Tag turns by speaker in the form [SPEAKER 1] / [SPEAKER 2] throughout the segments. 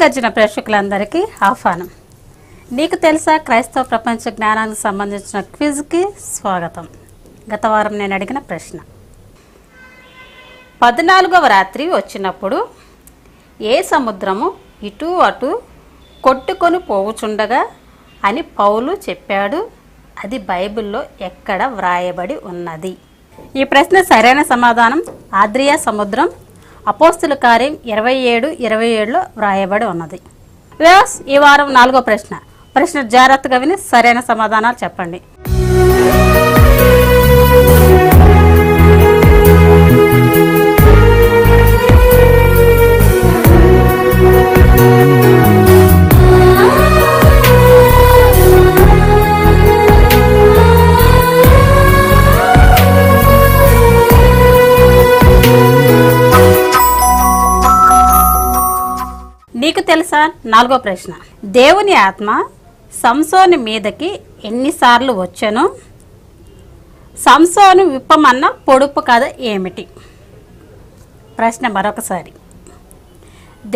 [SPEAKER 1] గర్జన ప్రేక్షకులందరికీ ఆహ్వానం. నీకు తెలుసా క్రైస్తవ ప్రపంచ జ్ఞానానికి సంబంధించిన క్విజ్కి స్వాగతం. గత వారం నేను అడిగిన ప్రశ్న, 14వ రాత్రి వచ్చినప్పుడు ఏ సముద్రము ఇటు అటు కొట్టుకొని పోవుచుండగా అని పౌలు చెప్పాడు. అది బైబిల్లో ఎక్కడ వ్రాయబడి ఉన్నది? ఈ ప్రశ్న సరైన సమాధానం ఆద్రియా సముద్రం, అపోస్తుల కార్యం 27:27లో వ్రాయబడి ఉన్నది. ఈ వారం 4వ ప్రశ్న జాగ్రత్తగా విని సరైన సమాధానాలు చెప్పండి. నీకు తెలుసా 4వ ప్రశ్న, దేవుని ఆత్మ సంసోను మీదకి ఎన్నిసార్లు వచ్చెను? సంసోను విప్పమన్న పొడుపు కథ ఏమిటి? ప్రశ్న మరొకసారి,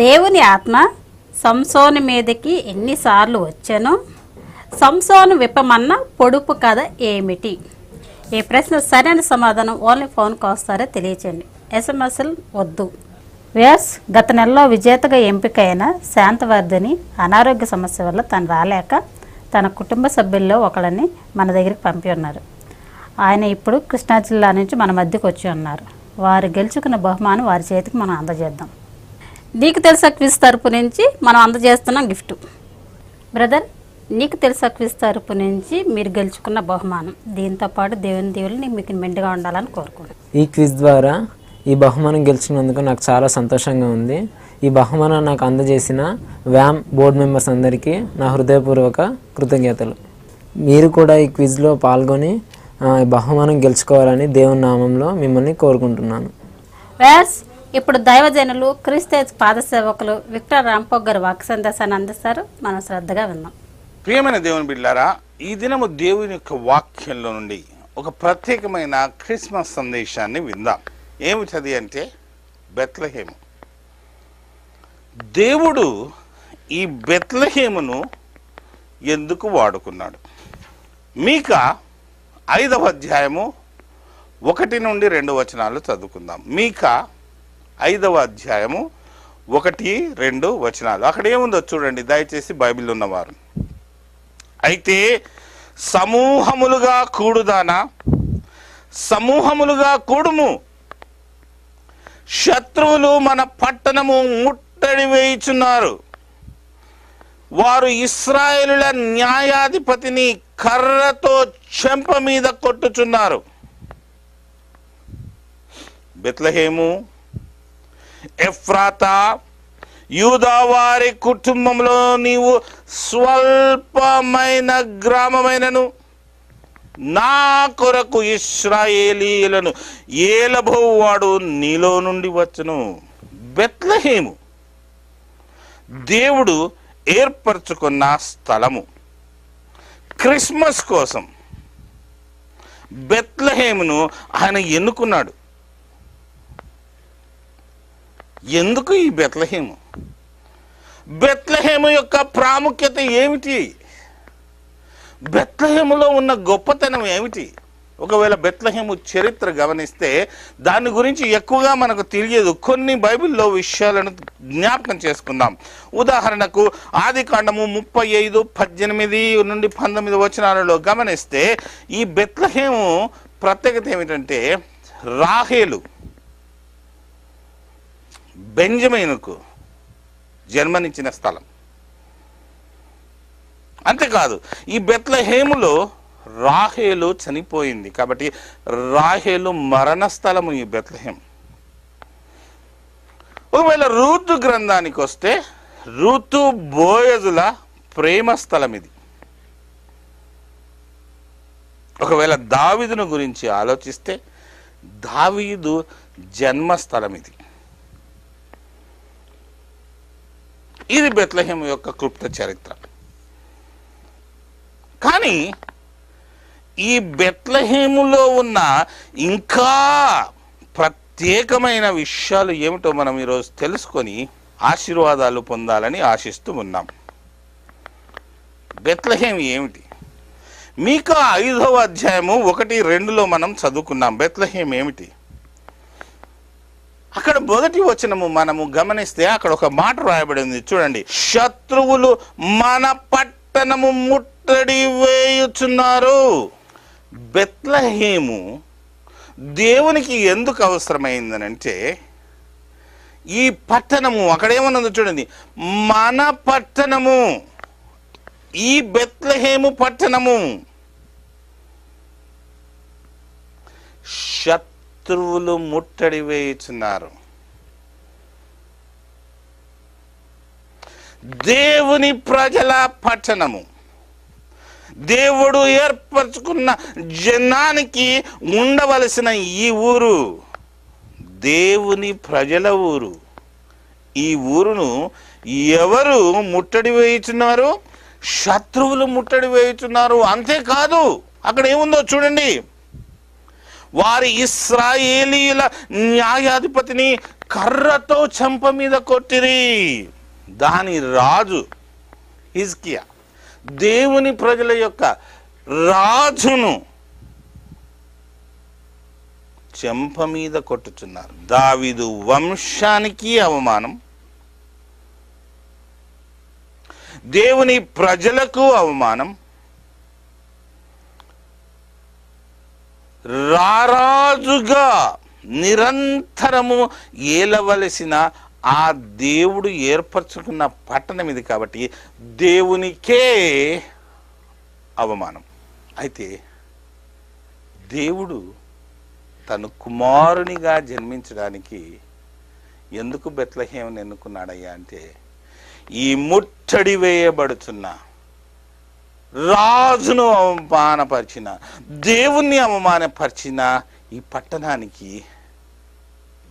[SPEAKER 1] దేవుని ఆత్మ సంసోను మీదకి ఎన్నిసార్లు వచ్చెను? సంసోను విప్పమన్న పొడుపు కథ ఏమిటి? ఈ ప్రశ్న సరైన సమాధానం ఓన్లీ ఫోన్కి వస్తారో తెలియచేయండి, ఎస్ఎంఎస్లు వద్దు. గత నెలలో విజేతగా ఎంపికైన శాంతవర్ధిని అనారోగ్య సమస్య వల్ల తను రాలేక తన కుటుంబ సభ్యుల్లో ఒకళ్ళని మన దగ్గరికి పంపి ఉన్నారు. ఆయన ఇప్పుడు కృష్ణా జిల్లా నుంచి మన మధ్యకు వచ్చి ఉన్నారు. వారు గెలుచుకున్న బహుమానం వారి చేతికి మనం అందజేద్దాం. నీకు తెలుసా క్విజ్ తరపు నుంచి మనం అందజేస్తున్నాం గిఫ్ట్. బ్రదర్, నీకు తెలుసా క్విజ్ తరపు నుంచి మీరు గెలుచుకున్న బహుమానం, దీంతోపాటు దేవుని దేవుళ్ళు మీకు మెండుగా ఉండాలని కోరుకుంటున్నాను.
[SPEAKER 2] ఈ క్విజ్ ద్వారా ఈ బహుమానం గెలుచుకున్నందుకు నాకు చాలా సంతోషంగా ఉంది. ఈ బహుమానం నాకు అందజేసిన వ్యామ్ బోర్డు మెంబర్స్ అందరికీ నా హృదయపూర్వక కృతజ్ఞతలు. మీరు కూడా ఈ క్విజ్లో పాల్గొని బహుమానం గెలుచుకోవాలని దేవుని నామంలో మిమ్మల్ని కోరుకుంటున్నాను.
[SPEAKER 1] ఇప్పుడు దైవజనులు క్రీస్తు పాదసేవకులు విక్టర్ రాంపోగ్ గారు వాక్య సందేశాన్ని అందిస్తారు. మనం శ్రద్ధగా విన్నాం.
[SPEAKER 3] ప్రియమైన దేవుని బిడ్డలారా, ఈ దినము దేవుని యొక్క వాక్యంలో నుండి ఒక ప్రత్యేకమైన క్రిస్మస్ సందేశాన్ని విందాం. ఏమిటది అంటే బెత్లెహేము. దేవుడు ఈ బెత్లెహేమును ఎందుకు వాడుకున్నాడు? మీకా 5వ అధ్యాయము 1 నుండి 2 వచనాలు చదువుకుందాం. మీకా 5వ అధ్యాయము 1, 2 వచనాలు. అక్కడ ఏముందో చూడండి దయచేసి బైబిల్ ఉన్నవారు. అయితే సమూహములుగా కూడుదానా, సమూహములుగా కూడుము, శత్రువులు మన పట్టణము ముట్టడి వేయుచున్నారు. వారు ఇశ్రాయేలుల న్యాయాధిపతిని కర్రతో చెంప మీద కొట్టుచున్నారు. బెత్లెహేము, ఎఫ్రాతా, యూదా వారి కుటుంబంలో నీవు స్వల్పమైన గ్రామమైనను నా కొరకు ఇశ్రాయేలీయులను ఏలబోవాడు నీలో నుండి వచ్చును. బెత్లెహేము దేవుడు ఏర్పరచుకున్న స్థలము. క్రిస్మస్ కోసం బెత్లెహేమును ఆయన ఎన్నుకున్నాడు. ఎందుకు ఈ బెత్లెహేము? బెత్లెహేము యొక్క ప్రాముఖ్యత ఏమిటి? బెత్లెహేములో ఉన్న గొప్పతనం ఏమిటి? ఒకవేళ బెత్లెహేము చరిత్ర గమనిస్తే దాని గురించి ఎక్కువగా మనకు తెలియదు. కొన్ని బైబిల్లో విషయాలను జ్ఞాపకం చేసుకుందాం. ఉదాహరణకు ఆదికాండము 35:18 నుండి 19 వచనాలలో గమనిస్తే ఈ బెత్లెహేము ప్రత్యేకత ఏమిటంటే రాహేలు బెంజమీనుకు జన్మనిచ్చిన స్థలం. అంతేకాదు, ఈ బెత్లెహేములో రాహేలు చనిపోయింది కాబట్టి రాహేలు మరణ స్థలము ఈ బెత్లెహేం. ఒకవేళ రూతు గ్రంథానికి వస్తే రూతు బోయజుల ప్రేమ స్థలం ఇది. ఒకవేళ దావీదును గురించి ఆలోచిస్తే దావీదు జన్మస్థలం ఇది. ఇది బెత్లెహేము యొక్క క్లుప్త చరిత్ర. కానీ ఈ బెత్లెహేములో ఉన్న ఇంకా ప్రత్యేకమైన విషయాలు ఏమిటో మనం ఈరోజు తెలుసుకొని ఆశీర్వాదాలు పొందాలని ఆశిస్తూ ఉన్నాం. బెత్లెహేం ఏమిటి? మీకా 5వ అధ్యాయము 1-2లో మనం చదువుకున్నాం. బెత్లెహేం ఏమిటి? అక్కడ మొదటి వచనము మనము గమనిస్తే అక్కడ ఒక మాట రాయబడి ఉంది, చూడండి. శత్రువులు మన పట్టణము ముట్టడి వేయుచున్నారు. బెత్లెహేము దేవునికి ఎందుకు అవసరమైందనంటే, ఈ పట్టణము అక్కడ ఏమన్నదో చూడండి, మన పట్టణము, ఈ బెత్లెహేము పట్టణము శత్రువులు ముట్టడి వేయుచున్నారు. దేవుని ప్రజల పట్టణము, దేవుడు ఏర్పరచుకున్న జనానికి ఉండవలసిన ఈ ఊరు దేవుని ప్రజల ఊరు. ఈ ఊరును ఎవరు ముట్టడి వేయుచున్నారు? శత్రువులు ముట్టడి వేయుచున్నారు. అంతేకాదు, అక్కడ ఏముందో చూడండి. వారి ఇశ్రాయేలీయుల న్యాయాధిపతిని కర్రతో చెంప మీద కొట్టిరి. దాని రాజు హిజ్కియా, దేవుని ప్రజల యొక్క రాజును చెంప మీద కొట్టుచున్నారు. దావీదు వంశానికి అవమానం, దేవుని ప్రజలకు అవమానం, రారాజుగా నిరంతరము ఏలవలసిన ఆ దేవుడు ఏర్పరచుకున్న పట్టణం ఇది. కాబట్టి దేవునికే అవమానం. అయితే దేవుడు తను కుమారునిగా జన్మించడానికి ఎందుకు బెత్లెహేమును ఎన్నుకున్నాడయ్యా అంటే, ఈ ముట్టడి వేయబడుతున్న రాజును అవమానపరిచిన, దేవుణ్ణి అవమానపరిచిన ఈ పట్టణానికి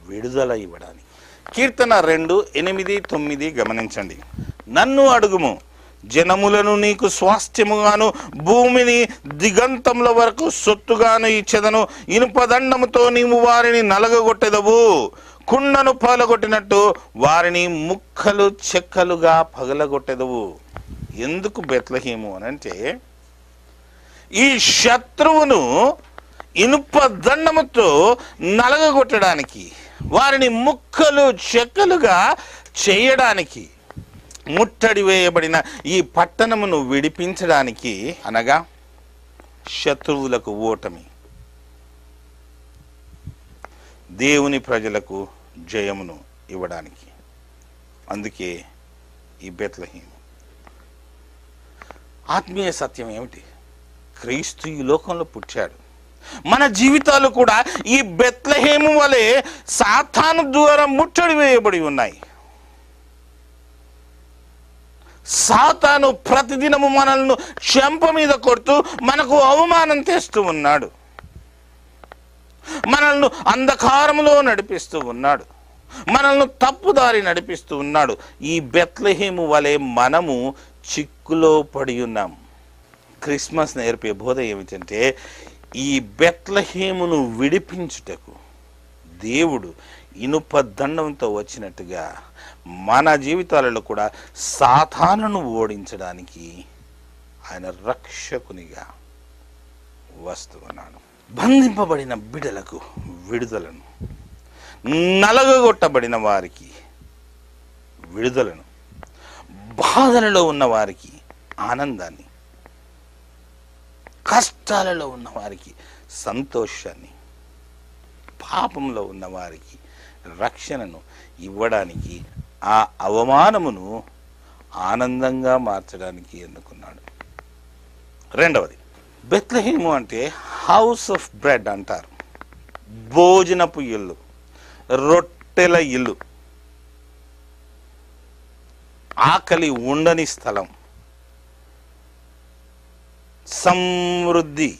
[SPEAKER 3] విడుదల ఇవ్వడానికి. కీర్తన 2:8-9 గమనించండి. నన్ను అడుగుము, జనములను నీకు స్వాస్థ్యముగాను, భూమిని దిగంతముల వరకు సొత్తుగాను ఇచ్చెదను. ఇనుపదండముతో నీవు వారిని నలగగొట్టెదవు, కుండను పగలగొట్టినట్టు వారిని ముక్కలు చెక్కలుగా పగలగొట్టెదవు. ఎందుకు బెత్లెహేము అనంటే, ఈ శత్రువును ఇనుప దండముతో నలగగొట్టడానికి, వారిని ముక్కలు చెక్కలుగా చేయడానికి, ముట్టడి వేయబడిన ఈ పట్టణమును విడిపించడానికి, అనగా శత్రువులకు ఓటమి, దేవుని ప్రజలకు జయమును ఇవ్వడానికి. అందుకే ఈ బెత్లెహేము. ఆత్మీయ సత్యం ఏమిటి? క్రీస్తు ఈ లోకంలో పుట్టాడు. మన జీవితాలు కూడా ఈ బెత్లెహేము వలె సాతాను ద్వారా ముట్టడి వేయబడి ఉన్నాయి. సాతాను ప్రతిదినము మనల్ని చెంప మీద కొడుతూ మనకు అవమానం తెస్తూ ఉన్నాడు. మనల్ని అంధకారములో నడిపిస్తూ ఉన్నాడు. మనల్ని తప్పుదారి నడిపిస్తూ ఉన్నాడు. ఈ బెత్లెహేము వలె మనము చిక్కులో పడి ఉన్నాం. క్రిస్మస్ నేర్పే బోధ ఏమిటంటే, ఈ బెత్లెహేమును విడిపించుటకు దేవుడు ఇనుప దండంతో వచ్చినట్టుగా మన జీవితాలలో కూడా సాతానును ఓడించడానికి ఆయన రక్షకునిగా వస్తూ ఉన్నాడు. బంధింపబడిన బిడ్డలకు విడుదలను, నలగగొట్టబడిన వారికి విడుదలను, బాధలలో ఉన్న వారికి ఆనందాన్ని, కష్టాలలో ఉన్న వారికి సంతోషాన్ని, పాపంలో ఉన్న వారికి రక్షణను ఇవ్వడానికి, ఆ అవమానమును ఆనందంగా మార్చడానికి ఎన్నుకున్నాడు. రెండవది, బెత్లెహేము అంటే హౌస్ ఆఫ్ బ్రెడ్ అంటారు. భోజనపు ఇల్లు, రొట్టెల ఇల్లు, ఆకలి ఉండని స్థలం, సమృద్ధి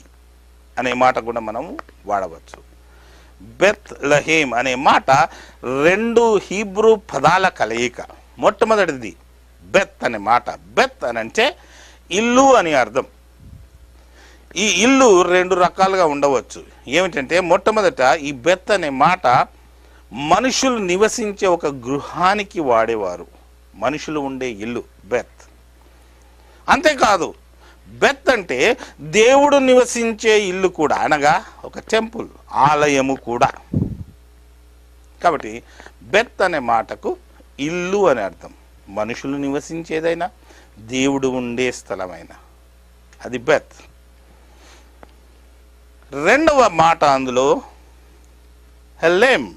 [SPEAKER 3] అనే మాట కూడా మనం వాడవచ్చు. బెత్లెహేం అనే మాట 2 హీబ్రూ పదాల కలయిక. మొట్టమొదటిది బెత్ అనే మాట. బెత్ అని అంటే ఇల్లు అని అర్థం. ఈ ఇల్లు 2 రకాలుగా ఉండవచ్చు. ఏమిటంటే, మొట్టమొదట ఈ బెత్ అనే మాట మనుషులు నివసించే ఒక గృహానికి వాడేవారు, మనుషులు ఉండే ఇల్లు బెత్. అంతేకాదు, బెత్ అంటే దేవుడు నివసించే ఇల్లు కూడా, అనగా ఒక టెంపుల్, ఆలయము కూడా. కాబట్టి బెత్ అనే మాటకు ఇల్లు అని అర్థం. మనుషులు నివసించేదైనా, దేవుడు ఉండే స్థలమైన, అది బెత్. రెండవ మాట అందులో హెలెమ్,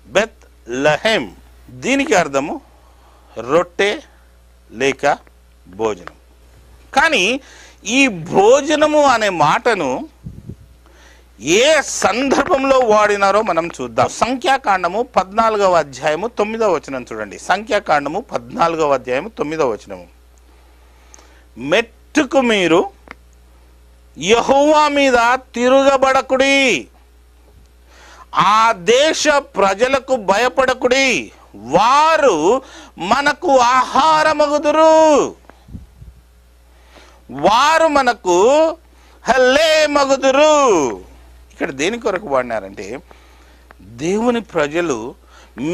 [SPEAKER 3] బెత్ లహెమ్. దీనికి అర్థము రొట్టె లేక భోజనం. కానీ ఈ భోజనము అనే మాటను ఏ సందర్భంలో వాడినారో మనం చూద్దాం. సంఖ్యాకాండము 14వ అధ్యాయము 9వ వచనం చూడండి. సంఖ్యాకాండము 14వ అధ్యాయము 9వ వచనము. మెట్టుకు మీరు యెహోవా మీద తిరుగబడకుడి, ఆ దేశ ప్రజలకు భయపడకుడి, వారు మనకు ఆహారమగుదురు, వారు మనకు హెలెమగుదురు. ఇక్కడ దేని కొరకు వాడినారంటే, దేవుని ప్రజలు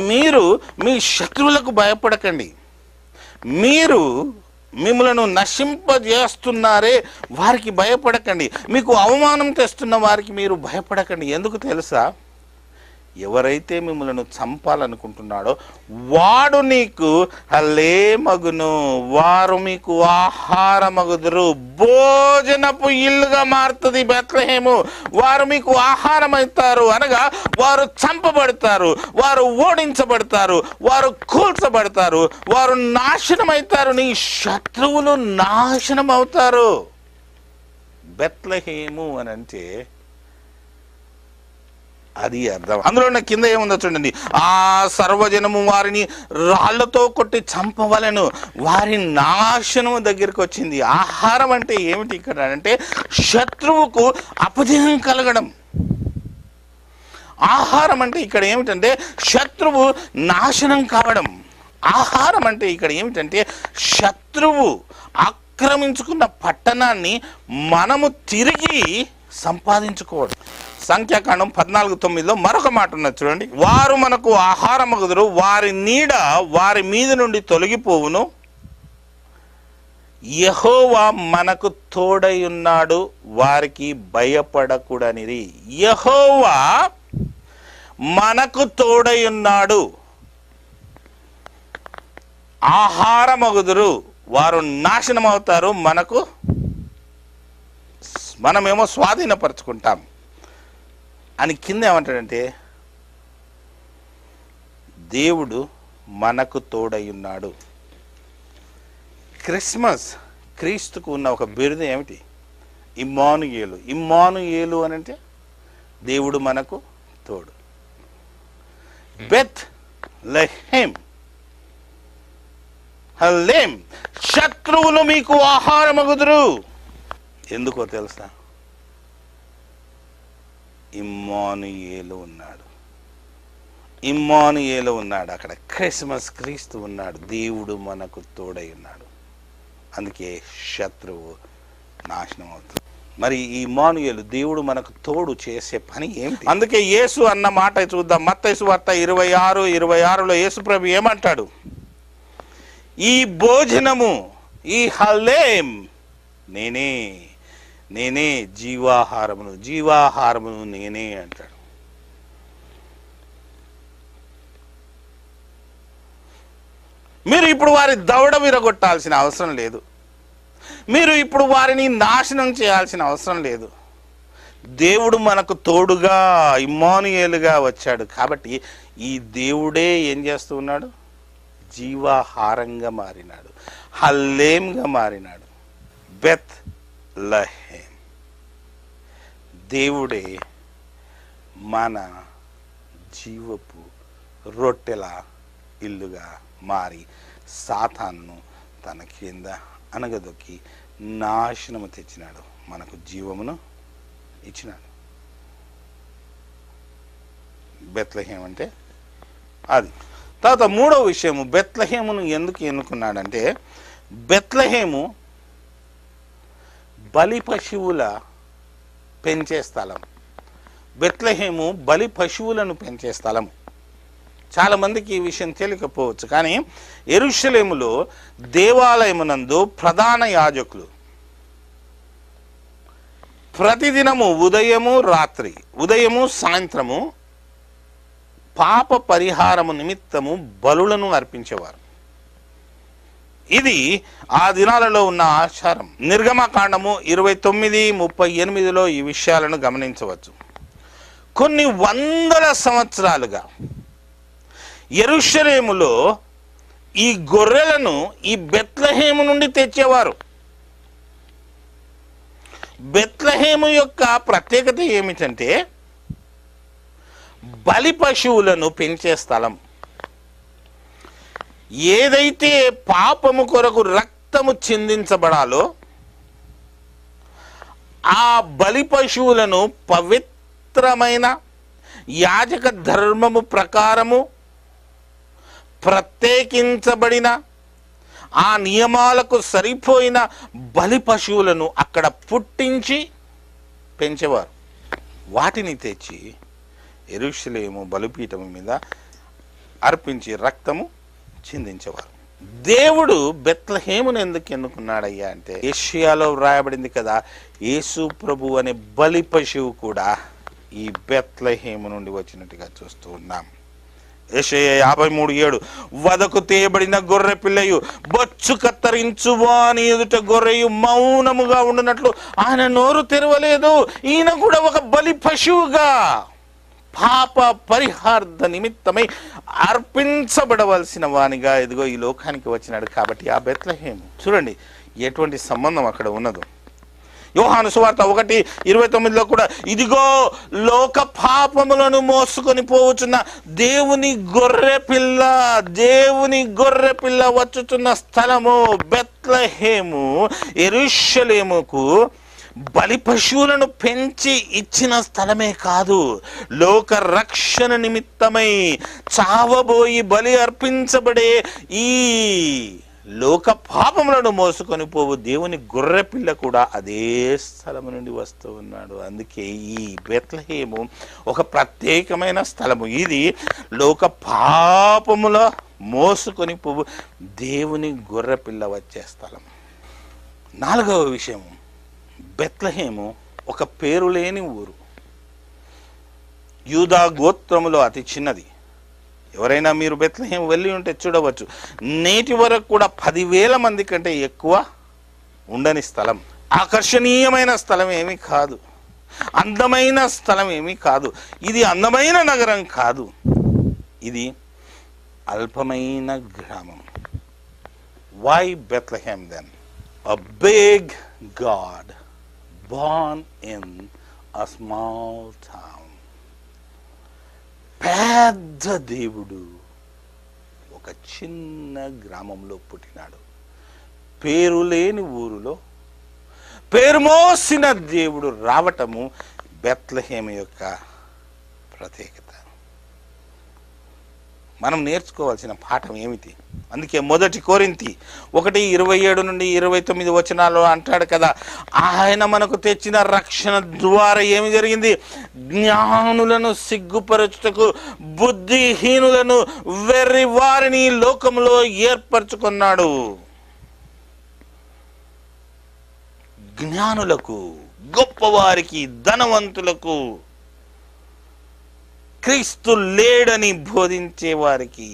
[SPEAKER 3] మీరు మీ శత్రువులకు భయపడకండి, మీరు మిమ్మలను నశింపజేస్తున్నారే వారికి భయపడకండి, మీకు అవమానం తెస్తున్న వారికి మీరు భయపడకండి. ఎందుకు తెలుసా? ఎవరైతే మిమ్మల్ని చంపాలనుకుంటున్నాడో వాడు నీకు హెలెమగును, వారు మీకు ఆహారమగుదురు. భోజనపు ఇల్లుగా మారుతుంది బెత్లెహేము. వారు మీకు ఆహారం అవుతారు, అనగా వారు చంపబడతారు, వారు ఓడించబడతారు, వారు కూల్చబడతారు, వారు నాశనం అవుతారు, నీ శత్రువులు నాశనం అవుతారు. బెత్లెహేము అని అంటే అది అర్థం. అందులో కింద ఏముందో చూడండి. ఆ సర్వజనము వారిని రాళ్లతో కొట్టి చంపవలెను, వారి నాశనము దగ్గరికి వచ్చింది. ఆహారం అంటే ఏమిటి ఇక్కడ అంటే శత్రువుకు అపజయం కలగడం. ఆహారం అంటే ఇక్కడ ఏమిటంటే శత్రువు నాశనం కావడం. ఆహారం అంటే ఇక్కడ ఏమిటంటే శత్రువు ఆక్రమించుకున్న పట్టణాన్ని మనము తిరిగి సంపాదించుకోవడం. సంఖ్యాకాండం 14:9లో మరొక మాట ఉన్నది చూడండి. వారు మనకు ఆహారమగుదురు, వారి నీడ వారి మీద నుండి తొలగిపోవును, యెహోవా మనకు తోడై ఉన్నాడు, వారికి భయపడకూడనిది. యెహోవా మనకు తోడై ఉన్నాడు, ఆహారమగుదురు, వారు నాశనం అవుతారు, మనమేమో స్వాధీనపరచుకుంటాం అని. కింద ఏమంటాడంటే దేవుడు మనకు తోడై ఉన్నాడు. క్రిస్మస్, క్రీస్తుకు ఉన్న ఒక బిరుదు ఏమిటి? ఇమ్మానుయేలు. ఇమ్మానుయేలు అని అంటే దేవుడు మనకు తోడు. బెత్ లెహెమ్, హెలెమ్, శత్రువులు మీకు ఆహారమగుదురు. ఎందుకో తెలుసా? ఇమ్మానుయేలు ఉన్నాడు, ఇమ్మానుయేలు ఉన్నాడు అక్కడ. క్రిస్మస్, క్రీస్తు ఉన్నాడు, దేవుడు మనకు తోడై ఉన్నాడు. అందుకే శత్రువు నాశనం అవుతుంది. మరి ఈ ఇమ్మానుయేలు, దేవుడు మనకు తోడు చేసే పని ఏమిటి? అందుకే యేసు అన్న మాట చూద్దాం. మత్తయి సువార్త 26:26లో యేసు ప్రభు ఏమంటాడు? ఈ భోజనము, ఈ హెలెమ్ నేనే, నేనే జీవాహారమును, జీవాహారమును నేనే అంటాడు. మీరు ఇప్పుడు వారి దవడ విరగొట్టాల్సిన అవసరం లేదు, మీరు ఇప్పుడు వారిని నాశనం చేయాల్సిన అవసరం లేదు. దేవుడు మనకు తోడుగా ఇమ్మానుయేలుగా వచ్చాడు. కాబట్టి ఈ దేవుడే ఏం చేస్తూ ఉన్నాడు? జీవాహారంగా మారినాడు, హెలెమ్గా మారినాడు. బెత్ లెహెమ్, దేవుడే మన జీవపు రొట్టెల ఇల్లుగా మారి సాతాను తన కింద అనగదొక్కి నాశనము తెచ్చినాడు, మనకు జీవమును ఇచ్చినాడు. బెత్లెహేమ్ అంటే అది. తర్వాత మూడవ విషయము, బెత్లెహేమును ఎందుకు ఎన్నుకున్నాడంటే, బెత్లెహేము బలి పశువుల పెంచే స్థలం. బెత్లెహేము బలి పశువులను పెంచే స్థలం. చాలామందికి ఈ విషయం తెలియకపోవచ్చు. కానీ యెరూషలేములో దేవాలయమునందు ప్రధాన యాజకులు ప్రతిదినము ఉదయము సాయంత్రము పాప పరిహారము నిమిత్తము బలులను అర్పించేవారు. ఇది ఆ దినాలలో ఉన్న ఆచారం. నిర్గమకాండము 29:38లో ఈ విషయాలను గమనించవచ్చు. కొన్ని వందల సంవత్సరాలుగా యెరూషలేములో ఈ గొర్రెలను ఈ బెత్లెహేము నుండి తెచ్చేవారు. బెత్లెహేము యొక్క ప్రత్యేకత ఏమిటంటే బలి పశువులను పెంచే స్థలం. ఏదైతే పాపము కొరకు రక్తము చిందించబడాలో ఆ బలి పశువులను పవిత్రమైన యాజక ధర్మము ప్రకారము ప్రత్యేకించబడిన ఆ నియమాలకు సరిపోయిన బలి పశువులను అక్కడ పుట్టించి పెంచేవారు. వాటిని తెచ్చి యెరూషలేము బలిపీఠము మీద అర్పించి రక్తము చిందించేవారు. దేవుడు బెత్లెహేమును ఎందుకు ఎన్నుకున్నాడయ్యా అంటే యెషయాలో వ్రాయబడింది కదా, యేసు ప్రభు అనే బలి పశువు కూడా ఈ బెత్లెహేము నుండి వచ్చినట్టుగా చూస్తూ ఉన్నాం. యెషయా 53:7 వదకు తేయబడిన గొర్రె పిల్లయు బొచ్చు కత్తరించు వాని ఎదుట గొర్రెయు మౌనముగా ఉండునట్లు ఆయన నోరు తెరవలేదు. ఈయన కూడా ఒక బలి పశువుగా పాప పరిహార్థ నిమిత్తమై అర్పించబడవలసిన వానిగా ఇదిగో ఈ లోకానికి వచ్చినాడు. కాబట్టి ఆ బెత్లెహేము చూడండి ఎటువంటి సంబంధం అక్కడ ఉన్నదో. యోహాను సువార్త 1:29లో కూడా ఇదిగో లోక పాపములను మోసుకొని పోవచ్చున్న దేవుని గొర్రె పిల్ల వచ్చుచున్న స్థలము బెత్లెహేము యెరూషలేముకు బలి పశువులను పెంచి ఇచ్చిన స్థలమే కాదు, లోక రక్షణ నిమిత్తమై చావబోయి బలి అర్పించబడే ఈ లోక పాపములను మోసుకొని పోవు దేవుని గొర్రె పిల్ల కూడా అదే స్థలము నుండి వస్తూ ఉన్నాడు. అందుకే ఈ బెత్లెహేము ఒక ప్రత్యేకమైన స్థలము. ఇది లోక పాపముల మోసుకొని పోవు దేవుని గొర్రె పిల్ల వచ్చే స్థలం. 4వ విషయం, బెత్లెహేము ఒక పేరు లేని ఊరు. యూదా గోత్రములో అతి చిన్నది. ఎవరైనా మీరు బెత్లెహేము వెళ్ళి ఉంటే చూడవచ్చు, నేటి వరకు కూడా 10,000 మంది కంటే ఎక్కువ ఉండని స్థలం. ఆకర్షణీయమైన స్థలం ఏమీ కాదు, అందమైన స్థలం ఏమీ కాదు, ఇది అందమైన నగరం కాదు, ఇది అల్పమైన గ్రామం. Why Bethlehem then? A big God born in a small town. పెద్ద దేవుడు ఒక చిన్న గ్రామంలో పుట్టినాడు. పేరు లేని ఊరిలో పేరు మోసిన దేవుడు రావటము బెత్లెహేము యొక్క ప్రత్యేకత. మనం నేర్చుకోవాల్సిన పాఠం ఏమిటి? అందుకే 1 కొరింథీ 1:27-29 వచనాల్లో అంటాడు కదా, ఆయన మనకు తెచ్చిన రక్షణ ద్వారా ఏమి జరిగింది? జ్ఞానులను సిగ్గుపరచుటకు బుద్ధిహీనులను వెర్రి వారిని లోకంలో ఏర్పరచుకున్నాడు. జ్ఞానులకు, గొప్పవారికి, ధనవంతులకు, క్రీస్తు లేడని బోధించే వారికి,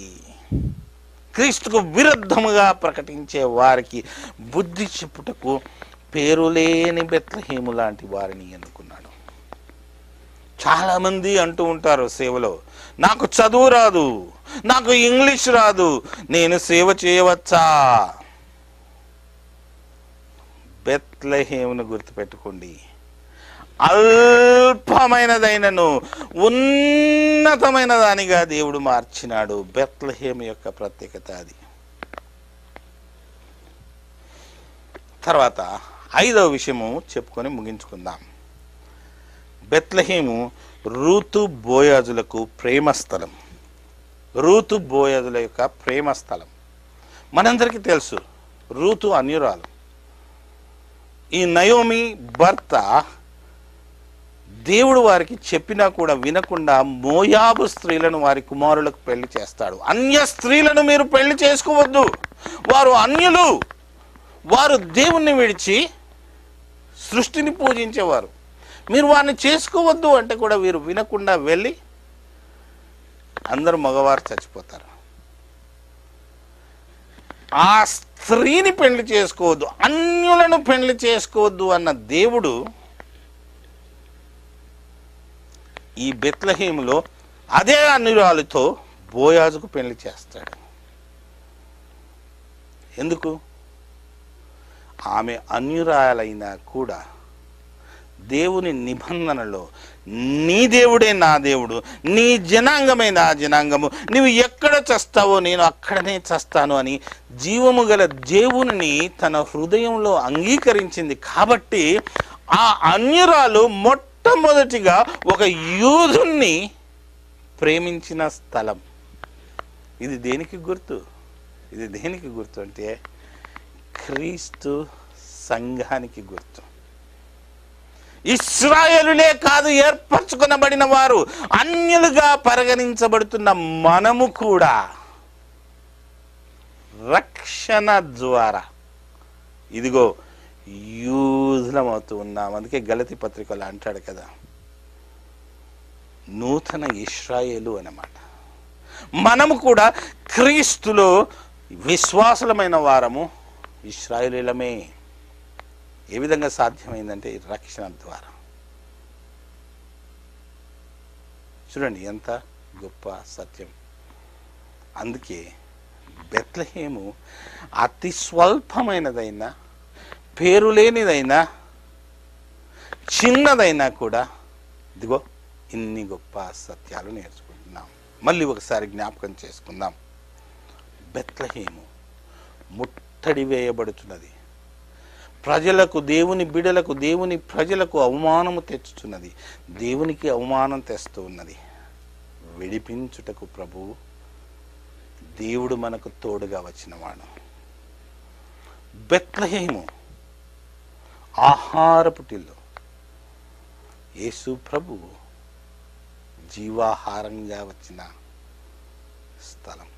[SPEAKER 3] క్రీస్తుకు విరుద్ధముగా ప్రకటించే వారికి బుద్ధి చెప్పుటకు పేరు లేని బెత్లెహేము లాంటి వారిని ఎన్నుకున్నాడు. చాలామంది అంటూ ఉంటారు సేవలో, నాకు చదువు రాదు, నాకు ఇంగ్లీష్ రాదు, నేను సేవ చేయవచ్చా? బెత్లెహేమును గుర్తుపెట్టుకోండి. అల్పమైనదైనను ఉన్నతమైన దానిగా దేవుడు మార్చినాడు. బెత్లెహేము యొక్క ప్రత్యేకత అది. తర్వాత 5వ విషయము చెప్పుకొని ముగించుకుందాం. బెత్లెహేము రూతు బోయాజులకు ప్రేమ స్థలం. రూతు బోయాజుల యొక్క ప్రేమ స్థలం. మనందరికీ తెలుసు, రూతు అన్యురాలు. ఈ నయోమి భర్త దేవుడు వారికి చెప్పినా కూడా వినకుండా మోయాబు స్త్రీలను వారి కుమారులకు పెళ్లి చేస్తాడు. అన్య స్త్రీలను మీరు పెళ్లి చేసుకోవద్దు, వారు అన్యులు, వారు దేవుణ్ణి విడిచి సృష్టిని పూజించేవారు, మీరు వారిని చేసుకోవద్దు అంటే కూడా వీరు వినకుండా వెళ్ళి అందరూ మగవారు చచ్చిపోతారు. ఆ స్త్రీని పెళ్లి చేసుకోవద్దు, అన్యులను పెళ్లి చేసుకోవద్దు అన్న దేవుడు ఈ బెత్లెహేములో అదే అన్యురాలితో బోయాజుకు పెళ్లి చేస్తాడు. ఎందుకు? ఆమె అన్యురాలైనా కూడా దేవుని నిబంధనలో నీ దేవుడే నా దేవుడు, నీ జనాంగమే నా జనాంగము, నీవు ఎక్కడ చస్తావో నేను అక్కడనే చస్తాను అని జీవము గల దేవుని తన హృదయంలో అంగీకరించింది. కాబట్టి ఆ అన్యురాలు మొట్టమొదటిగా ఒక యూదుణ్ణి ప్రేమించిన స్థలం. ఇది దేనికి గుర్తు? ఇది దేనికి గుర్తు అంటే క్రీస్తు సంఘానికి గుర్తు. ఇశ్రాయేలులే కాదు, ఏర్పరచుకొనబడిన వారు, అన్యులుగా పరిగణించబడుతున్న మనము కూడా రక్షణ ద్వారా ఇదిగో యూదులమవుతూ ఉన్నాం. అందుకే గలతీ పత్రికలో అంటాడు కదా, నూతన ఇశ్రాయేలు అన్నమాట. మనము కూడా క్రీస్తులో విశ్వాసులమైన వారము ఇశ్రాయేలీలమే. ఏ విధంగా సాధ్యమైందంటే ఈ రక్షణ ద్వారా. చూడండి ఎంత గొప్ప సత్యం. అందుకే బెత్లెహేము అతి స్వల్పమైనదైనా, పేరు లేనిదైనా, చిన్నదైనా కూడా ఇదిగో ఇన్ని గొప్ప సత్యాలు నేర్చుకుంటున్నాం. మళ్ళీ ఒకసారి జ్ఞాపకం చేసుకుందాం. బెత్లెహేము ముట్టడి వేయబడుతున్నది, ప్రజలకు, దేవుని బిడలకు, దేవుని ప్రజలకు అవమానము తెచ్చుతున్నది, దేవునికి అవమానం తెస్తూ ఉన్నది. విడిపించుటకు ప్రభువు దేవుడు మనకు తోడుగా వచ్చినవాడు. బెత్లెహేము ఆహారపుటిలో యేసు ప్రభువు జీవాహారంగా వచ్చిన స్థలం.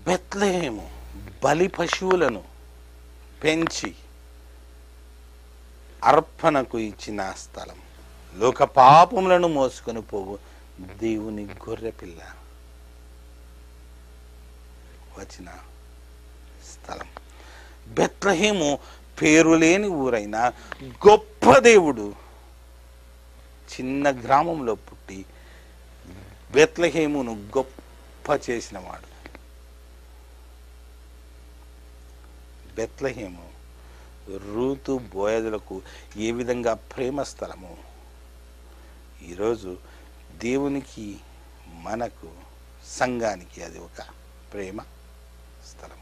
[SPEAKER 3] బెత్లెహేము బలి పశువులను పెంచి అర్పణకు ఇచ్చిన స్థలం. లోక పాపములను మోసుకొని పోవు దేవుని గొర్రెపిల్ల వచ్చిన స్థలం. బెత్లెహేము పేరు లేని ఊరైన గొప్ప దేవుడు చిన్న గ్రామంలో పుట్టి బెత్లెహేమును గొప్ప చేసినవాడు. బెత్లెహేము రూతు బోయజులకు ఏ విధంగా ప్రేమ స్థలము, ఈరోజు దేవునికి, మనకు, సంఘానికి అది ఒక ప్రేమ స్థలం.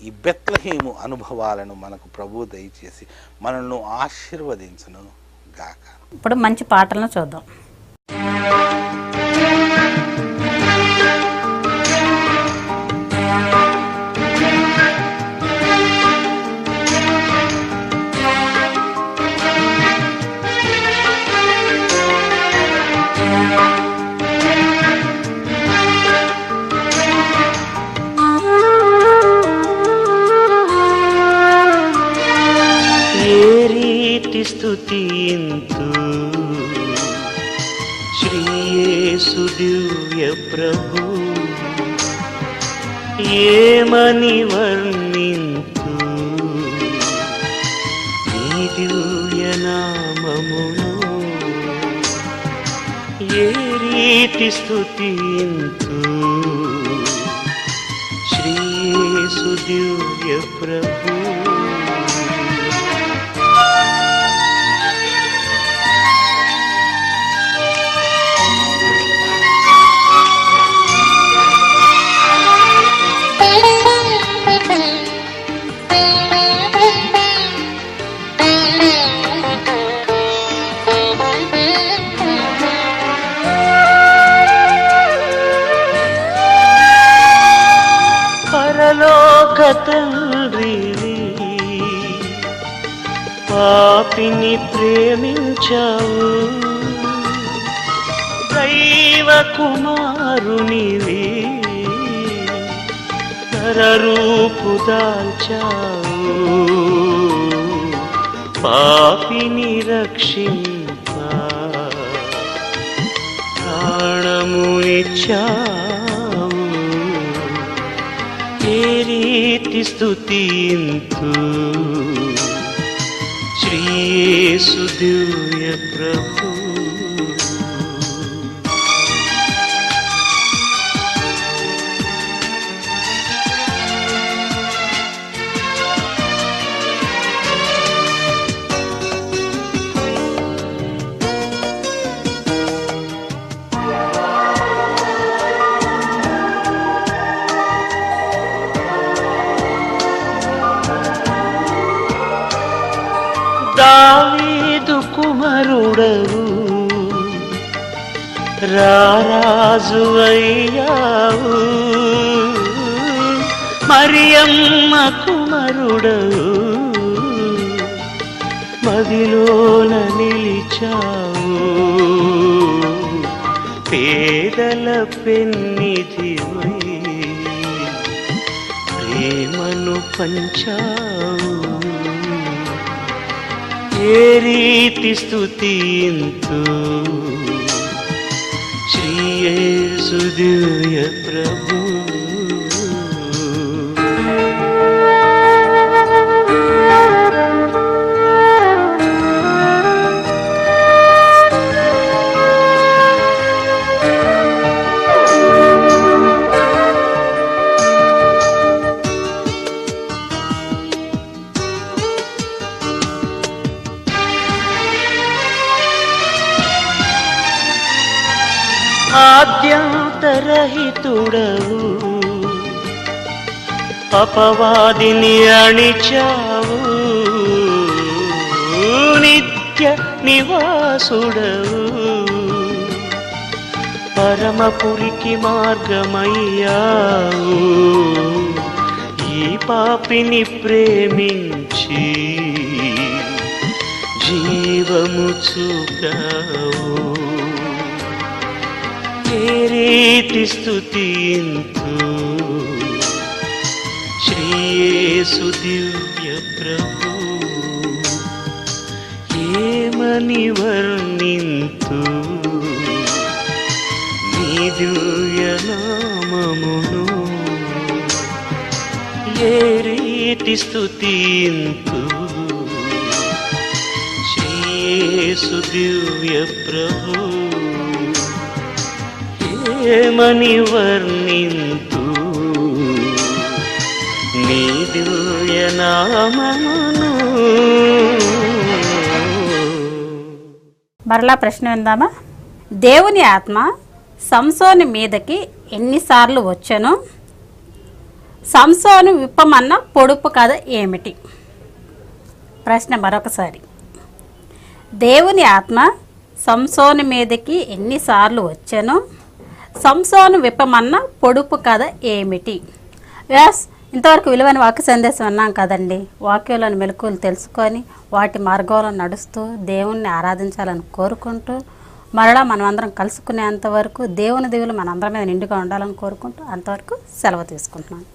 [SPEAKER 3] ఈ బెత్లెహేము అనుభవాలను మనకు ప్రభువు దయచేసి మనల్ని ఆశీర్వదించును గాక.
[SPEAKER 1] ఇప్పుడు మంచి పాటలను చూద్దాం.
[SPEAKER 4] స్తుతింతు శ్రీ యేసు దివ్య ప్రభు, ఏమని వర్ణింతు నీ దివ్య నామమును, ఏ రీతి స్తుతింతు శ్రీ యేసు దివ్య ప్రభు. పరలోక తండ్రివి పాపిని ప్రేమించావు, దైవ కుమారునివి నరరూపు దాల్చావు, పాపిని రక్షింప ప్రాణము ఇచ్చావు. ఏ రీతి స్తుతింతు శ్రీ యేసు దివ్య ప్రభు. దావీదు కుమారుడవు రారాజు అయ్యావు, మరియమ్మ కుమారుడవు మదిలోన నిలిచావు, పేదల పెన్నిధివై ప్రేమను పంచావు. ఏ రీతి స్తుతింతు శ్రీ యేసు దివ్య ప్రభు. ఆద్యంతరహితుడవు అపవాదిని అణిచావు, నిత్య నివాసుడవు పరమపురికి మార్గమయ్యావు, ఈ పాపిని ప్రేమించి జీవము చూపావు. ఏ రీతి స్తుతింతు శ్రీ యేసు దివ్య ప్రభు. ఏమని వర్ణింతు నీ దివ్య నామమును, ఏ రీతి స్తుతింతు శ్రీ యేసు దివ్య ప్రభు. ఏమని వర్ణింతు నీ దివ్య నామమును.
[SPEAKER 1] మరలా ప్రశ్న విందామా? దేవుని ఆత్మ సంసోను మీదకి ఎన్నిసార్లు వచ్చెను? సంసోను విప్పమన్న పొడుపు కథ ఏమిటి? ప్రశ్న మరొకసారి. దేవుని ఆత్మ సంసోను మీదకి ఎన్నిసార్లు వచ్చెను? సంసోను విప్పమన్న పొడుపు కథ ఏమిటి? యాస్, ఇంతవరకు విలువైన వాక్య సందేశం అన్నాం కదండి. వాక్యంలోని మెలకువలు తెలుసుకొని వాటి మార్గంలో నడుస్తూ దేవుణ్ణి ఆరాధించాలని కోరుకుంటూ మరలా మనమందరం కలుసుకునేంతవరకు దేవుని దేవులు మనందరి మీద నిండుగా ఉండాలని కోరుకుంటూ అంతవరకు సెలవు తీసుకుంటున్నాను.